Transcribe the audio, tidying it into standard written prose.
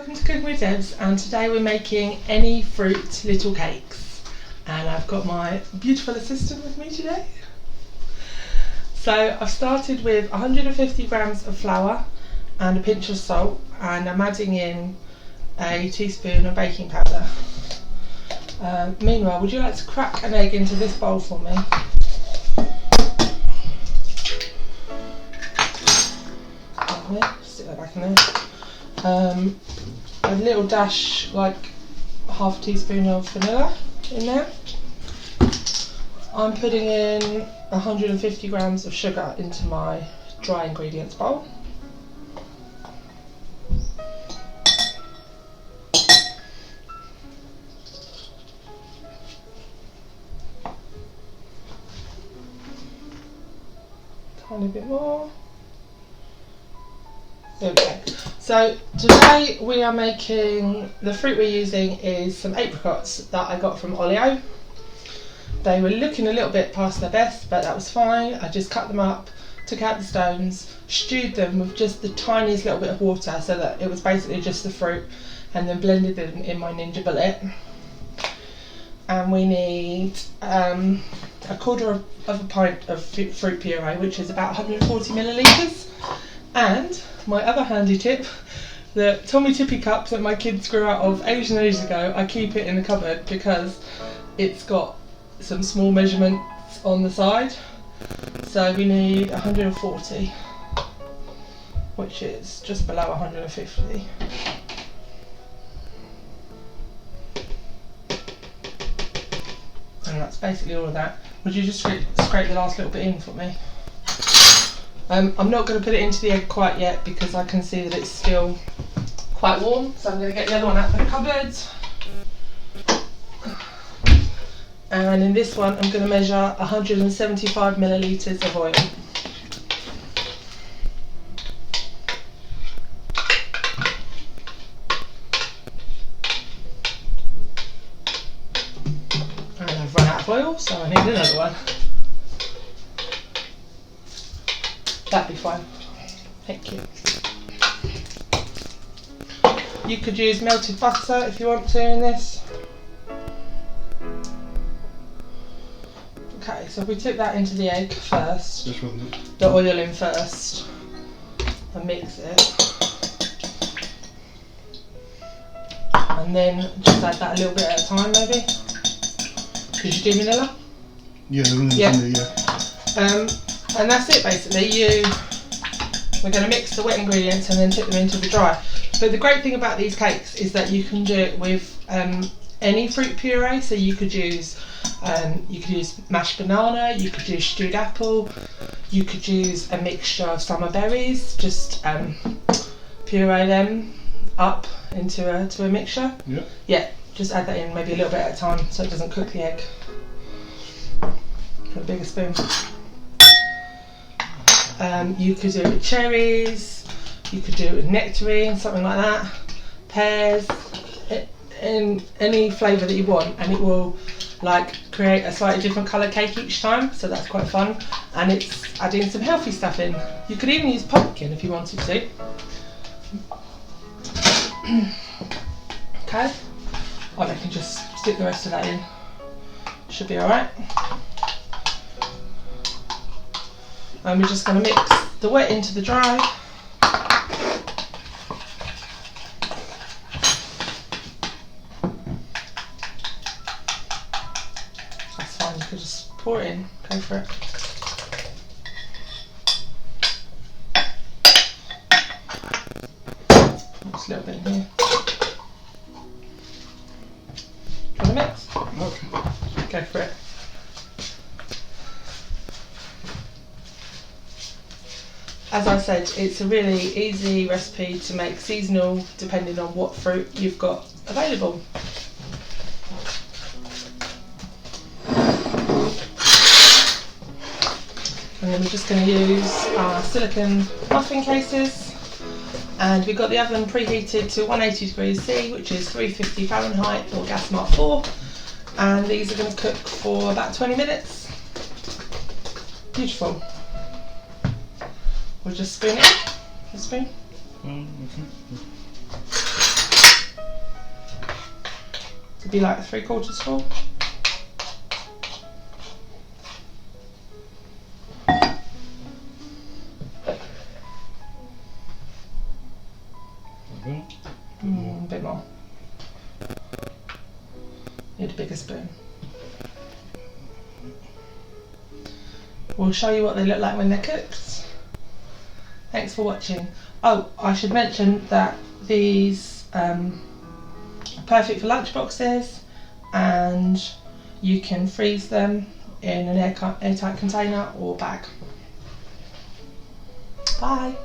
welcome to Cooking with Debs, and today we're making any fruit little cakes, and I've got my beautiful assistant with me today. So I've started with 150 grams of flour and a pinch of salt, and I'm adding in a teaspoon of baking powder. Meanwhile, would you like to crack an egg into this bowl for me? Stick that back in there. A little dash, like half a teaspoon of vanilla in there. I'm putting in 150 grams of sugar into my dry ingredients bowl. Tiny bit more. There we go. So today we are making, the fruit we're using is some apricots that I got from Olio. They were looking a little bit past their best, but that was fine. I just cut them up, took out the stones, stewed them with just the tiniest little bit of water so that it was basically just the fruit, and then blended them in my Ninja Bullet. And we need a quarter of a pint of fruit puree, which is about 140 millilitres. And my other handy tip, the Tommy Tippy cup that my kids grew out of ages and ages ago, I keep it in the cupboard because it's got some small measurements on the side. So we need 140, which is just below 150. And that's basically all of that. Would you just scrape the last little bit in for me? I'm not going to put it into the egg quite yet because I can see that it's still quite warm, so I'm going to get the other one out of the cupboard. And in this one I'm going to measure 175 millilitres of oil. And I've run out of oil, so I need another one. That'd be fine. Thank you. You could use melted butter if you want to in this. Okay, so if we took that into the egg first, the oil in first, and mix it. And then just add that a little bit at a time maybe. Could you do vanilla? Yeah, vanilla's in there, yeah. And that's it basically. We're going to mix the wet ingredients and then tip them into the dry. But the great thing about these cakes is that you can do it with any fruit puree. So you could use mashed banana, you could use stewed apple, you could use a mixture of summer berries. Just puree them up into a mixture. Yeah. Yeah. Just add that in maybe a little bit at a time so it doesn't cook the egg. Got a bigger spoon. You could do it with cherries, you could do it with nectarine, something like that, pears, in any flavour that you want, and it will like create a slightly different colour cake each time, so that's quite fun. And it's adding some healthy stuff in. You could even use pumpkin if you wanted to. Okay, I reckon just stick the rest of that in, should be alright. And we're just going to mix the wet into the dry. That's fine, you can just pour it in, go for it. Just a little bit in here. Do you want to mix? Okay. Go for it. As I said, it's a really easy recipe to make seasonal depending on what fruit you've got available. And then we're just going to use our silicone muffin cases, and we've got the oven preheated to 180 degrees C, which is 350 Fahrenheit or gas mark 4, and these are going to cook for about 20 minutes. Beautiful. We'll just spoon it. A spoon. Okay. Could be like 3/4 full. A bit more. Need a bigger spoon. We'll show you what they look like when they're cooked. Thanks for watching. Oh, I should mention that these are perfect for lunch boxes, and you can freeze them in an airtight container or bag. Bye.